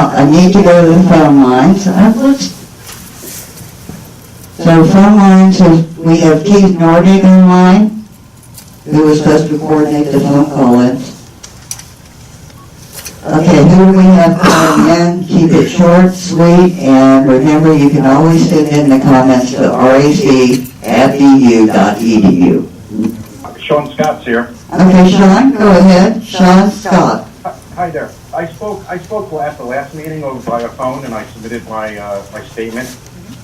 Now, I need to go to the phone lines. So phone lines, we have Keith Nordig online, who was supposed to coordinate the phone call-ins. Okay, who do we have calling in? Keep it short, sweet, and remember you can always send in the comments to rac@bu.edu. Sean Scott's here. Okay, Sean, go ahead. Sean Scott. Hi there. I spoke at the last meeting over via phone, and I submitted my statement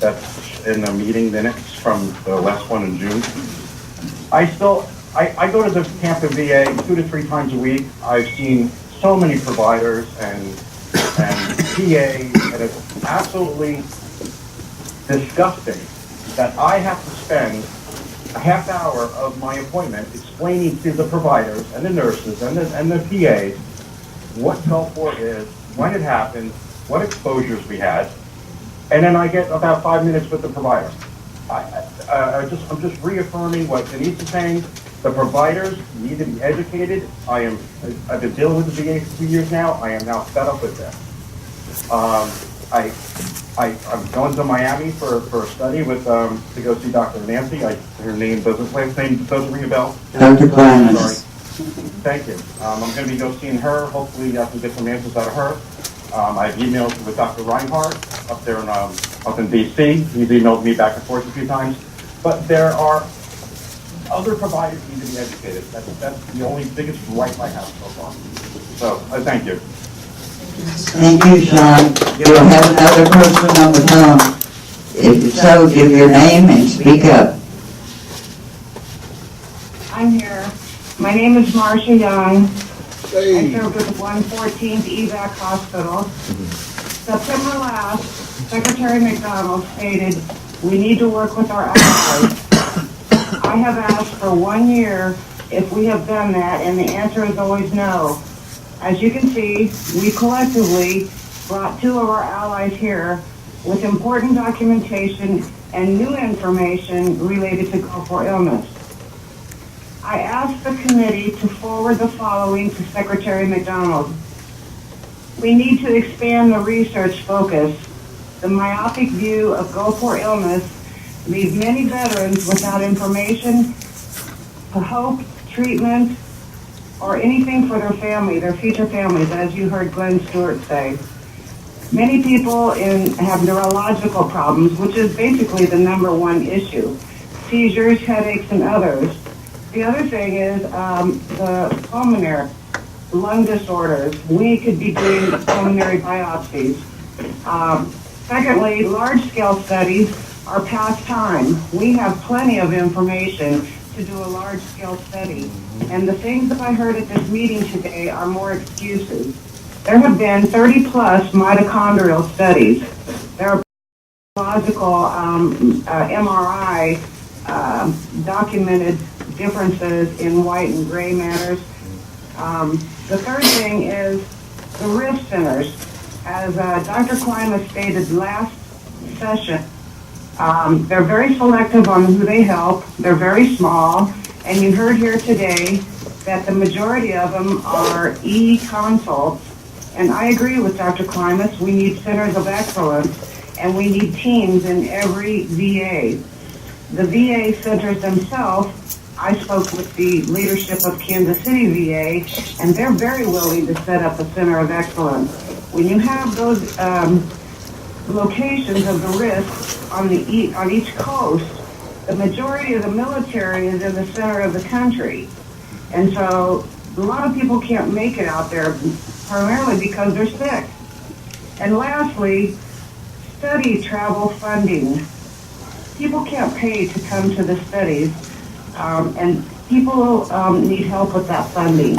that's in the meeting minutes from the last one in June. I go to the Tampa VA 2 to 3 times a week. I've seen so many providers and PAs, and it's absolutely disgusting that I have to spend a half hour of my appointment explaining to the providers and the nurses and the PAs what Gulf-4 is, when it happened, what exposures we had, and then I get about 5 minutes with the provider. I'm just reaffirming what Denise is saying. The providers need to be educated. I've been dealing with the VA for 2 years now. I am now fed up with this. I'm going to Miami for a study with to go see Dr. Nancy. Her name doesn't ring a bell. Dr. Klein. Sorry. Thank you. I'm going to be go seeing her. Hopefully I can get some answers out of her. I've emailed with Dr. Reinhardt up there up in DC. He's emailed me back and forth a few times. But there are other providers need to be educated. That's the only biggest gripe I have so far. So thank you. Thank you, Sean. You'll have another person on the phone. If so, give your name and speak up. I'm here. My name is Marcia Young. Hey. I served with the 114th EVAC Hospital. September last, Secretary McDonald stated, we need to work with our allies. I have asked for 1 year if we have done that, and the answer is always no. As you can see, we collectively brought 2 of our allies here with important documentation and new information related to Gulf-4 illness. I asked the committee to forward the following to Secretary McDonald. We need to expand the research focus. The myopic view of Gulf-4 illness leaves many veterans without information, hope, treatment, or anything for their family, their future families, as you heard Glenn Stewart say. Many people have neurological problems, which is basically the #1 issue. Seizures, headaches, and others. The other thing is the pulmonary lung disorders. We could be doing pulmonary biopsies. Secondly, large-scale studies are past time. We have plenty of information to do a large-scale study. And the things that I heard at this meeting today are more excuses. There have been 30-plus mitochondrial studies. There are biological MRI documented differences in white and gray matters. The third thing is the risk centers. As Dr. Klimas stated last session, they're very selective on who they help. They're very small. And you heard here today that the majority of them are e-consults. And I agree with Dr. Klimas. We need centers of excellence, and we need teams in every VA. The VA centers themselves, I spoke with the leadership of Kansas City VA, and they're very willing to set up a center of excellence. When you have those locations of the risk on each coast, the majority of the military is in the center of the country. And so a lot of people can't make it out there, primarily because they're sick. And lastly, study travel funding. People can't pay to come to the studies, and people need help with that funding.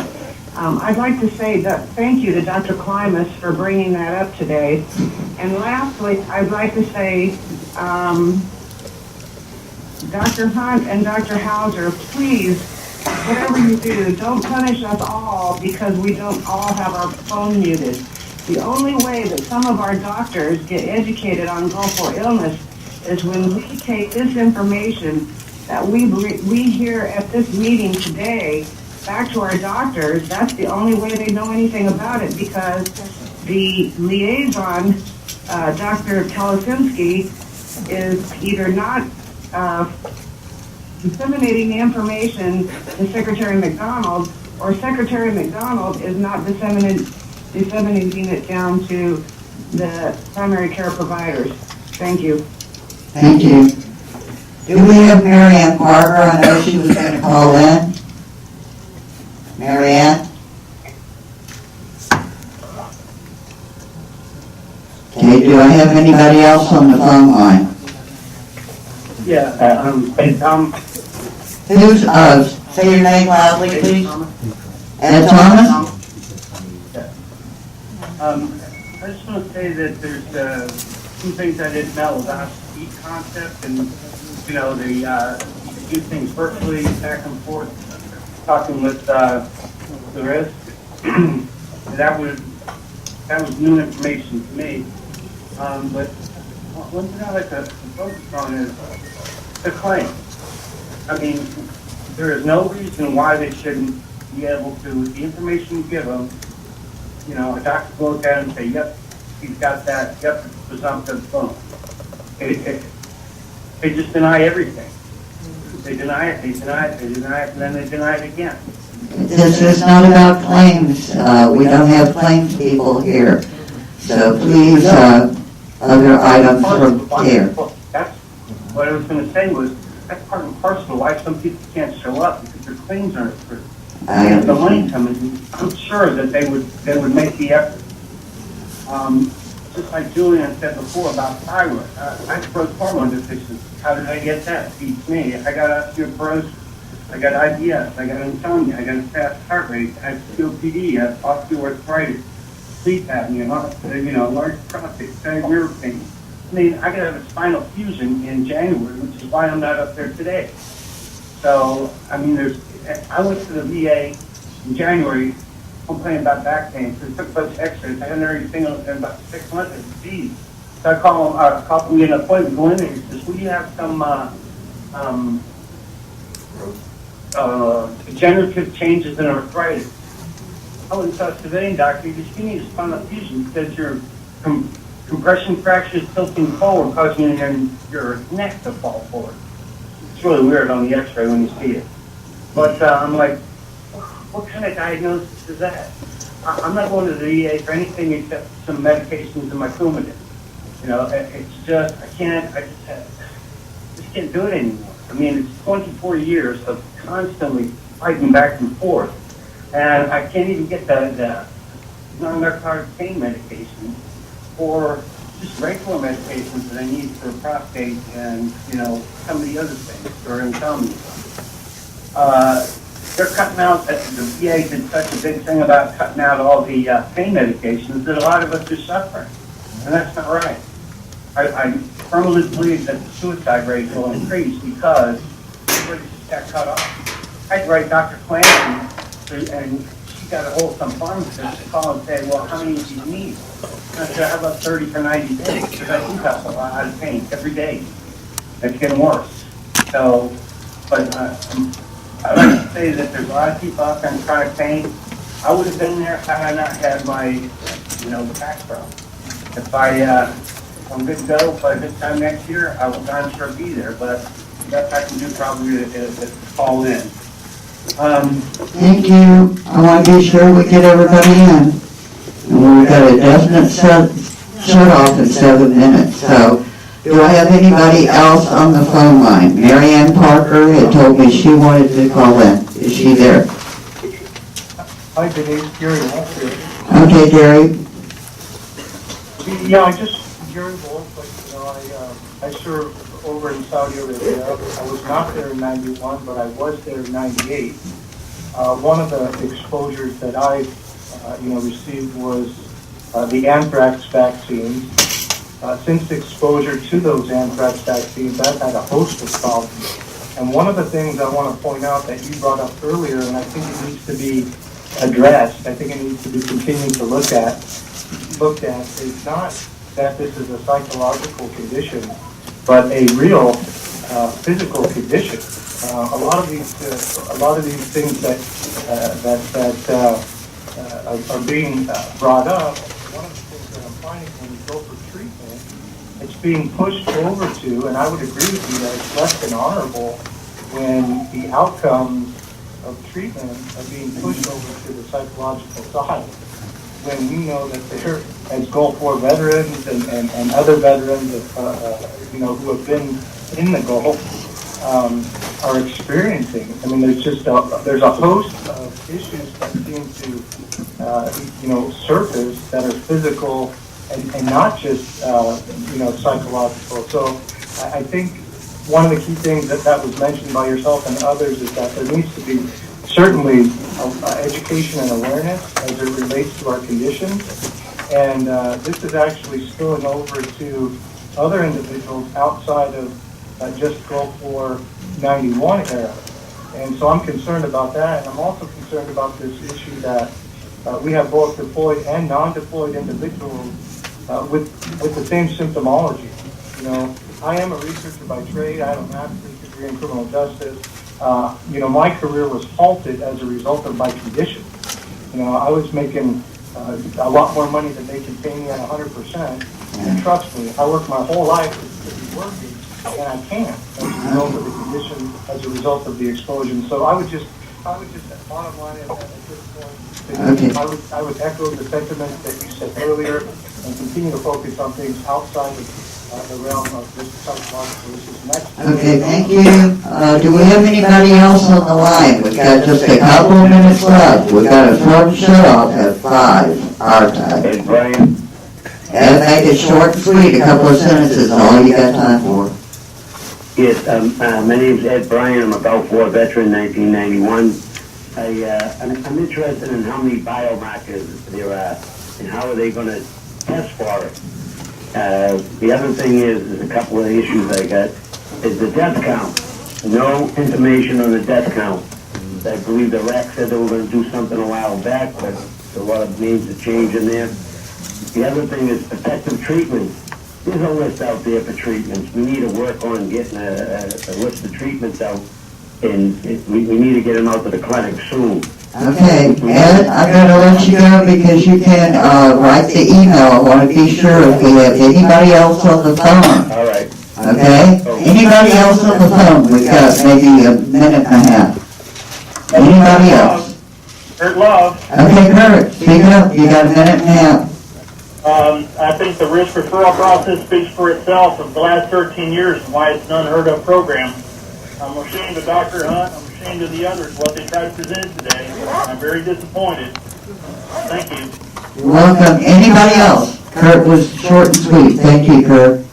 I'd like to say that thank you to Dr. Klimas for bringing that up today. And lastly, I'd like to say, Dr. Hunt and Dr. Hauser, please, whatever you do, don't punish us all because we don't all have our phone muted. The only way that some of our doctors get educated on Gulf-4 illness is when we take this information that we hear at this meeting today back to our doctors. That's the only way they know anything about it, because the liaison, Dr. Telesinski, is either not disseminating the information to Secretary McDonald, or Secretary McDonald is not disseminating it down to the primary care providers. Thank you. Thank you. Do we have Mary Ann Parker? I know she was going to call in. Mary Ann? Okay, do I have anybody else on the phone line? Yeah, Who's, say your name loudly, please. Ed Thomas? I just want to say that there's some things I didn't know about the concept, and you know, you can do things virtually, back and forth, talking with the rest. that was new information to me. But one thing I like to focus on is the claim. I mean, there is no reason why they shouldn't be able to, the information you give them, you know, a doctor will look at it and say, yep, he's got that, yep, it's presumptive, boom. They just deny everything. They deny it, they deny it, they deny it, and then they deny it again. This is not about claims. We don't have claims people here. So please, other items from care. That's what I was going to say was, that's part and parcel of why some people can't show up, because their claims aren't approved. And the money coming in, I'm sure that they would make the effort. Just like Julian said before about thyroid, I have growth hormone deficiency. How did I get that? Beats me. I got osteoporosis. I got IBS. I got insomnia. I got a fast heart rate. I have COPD. I have osteoarthritis, sleep apnea, you know, large prostate, nerve pain. I mean, I could have a spinal fusion in January, which is why I'm not up there today. So, I mean, I went to the VA in January complaining about back pain. So I took a bunch of x-rays. I hadn't heard anything in about 6 months. I said, geez. So I called him, get an appointment, go in there. He says, well, you have some degenerative changes in arthritis. I went and saw a civilian doctor. He goes, you need a spinal fusion because your compression fracture is tilting forward, causing your neck to fall forward. It's really weird on the x-ray when you see it. But I'm like, what kind of diagnosis is that? I'm not going to the VA for anything except some medications and my Coumadin. You know, it's just, I just can't do it anymore. I mean, it's 24 years of constantly fighting back and forth. And I can't even get the non-narcotic pain medication or just regular medications that I need for prostate and, you know, some of the other things, or insomnia. They're cutting out, the VA did such a big thing about cutting out all the pain medications that a lot of us are suffering. And that's not right. I firmly believe that the suicide rate will increase because everybody just got cut off. I had to write Dr. Clancy, and she got a hold of some pharmacist to call and say, well, how many do you need? And I said, how about 30 for 90 days? Because I do have a lot of pain every day. It's getting worse. So, but I'd like to say that there's a lot of people out there in chronic pain. I would have been there had I not had my, you know, the back problem. If I'm good to go by this time next year, I will darn sure be there. But the best I can do probably is call in. Thank you. I want to be sure we get everybody in. And we've got a definite shut off in 7 minutes. So, do I have anybody else on the phone line? Mary Ann Parker had told me she wanted to call in. Is she there? Hi, Denise. Gary Wolf here. Okay, Gary. Yeah, Gary Wolf, but, you know, I served over in Saudi Arabia. I was not there in 91, but I was there in 98. One of the exposures that I, received was the anthrax vaccines. Since exposure to those anthrax vaccines, I've had a host of problems. And one of the things I want to point out that you brought up earlier, and I think it needs to be addressed, I think it needs to be continued to looked at, is not that this is a psychological condition, but a real physical condition. A lot of these things that are being brought up. One of the when you go for treatment, it's being pushed over to, and I would agree with you that it's less than honorable when the outcomes of treatment are being pushed over to the psychological side. When we know that there, as Gulf War veterans and other veterans, who have been in the Gulf, are experiencing. I mean, there's a host of issues that seem to, surface that are physical and not just, psychological. So I think one of the key things that was mentioned by yourself and others is that there needs to be certainly education and awareness as it relates to our conditions. And this is actually spilling over to other individuals outside of just Gulf War 91 era. And so I'm concerned about that. And I'm also concerned about this issue that we have both deployed and non-deployed individuals with the same symptomology. I am a researcher by trade. I have a master's degree in criminal justice. My career was halted as a result of my condition. I was making a lot more money than they can pay me at 100%. And trust me, I worked my whole life to be working, and I can't as a result of the condition, as a result of the explosion. So I would just bottom line at this point, Okay. I would echo the sentiments that you said earlier and continue to focus on things outside of the realm of this psychological issues. Next. Okay, thank you. Do we have anybody else on the line? We've got just a couple of minutes left. We've got a short shut off at 5, our time. Ed Bryan. And make it short and sweet, a couple of sentences, all you got time for. Yes, my name's Ed Bryan. I'm a Gulf War veteran, 1991. I'm interested in how many biomarkers there are and how are they going to test for it. The other thing is a couple of issues I got, is the death count. No information on the death count. I believe the RAC said they were going to do something a while back, but a lot of names are changing there. The other thing is effective treatment. There's a list out there for treatments. We need to work on getting a list of treatments out, and we need to get them out to the clinic soon. Okay, Ed, I gotta let you go because you can write the email. I want to be sure if we have anybody else on the phone. All right. Okay? Anybody else on the phone? We've got maybe a minute and a half. Anybody else? Kurt Love. Okay, Kurt, speak up. You got a minute and a half. I think the risk referral process speaks for itself of the last 13 years and why it's an unheard of program. I'm ashamed of Dr. Hunt. I'm ashamed of the others, what they tried to present today. I'm very disappointed. Thank you. You're welcome. Anybody else? Kurt was short and sweet. Thank you, Kurt.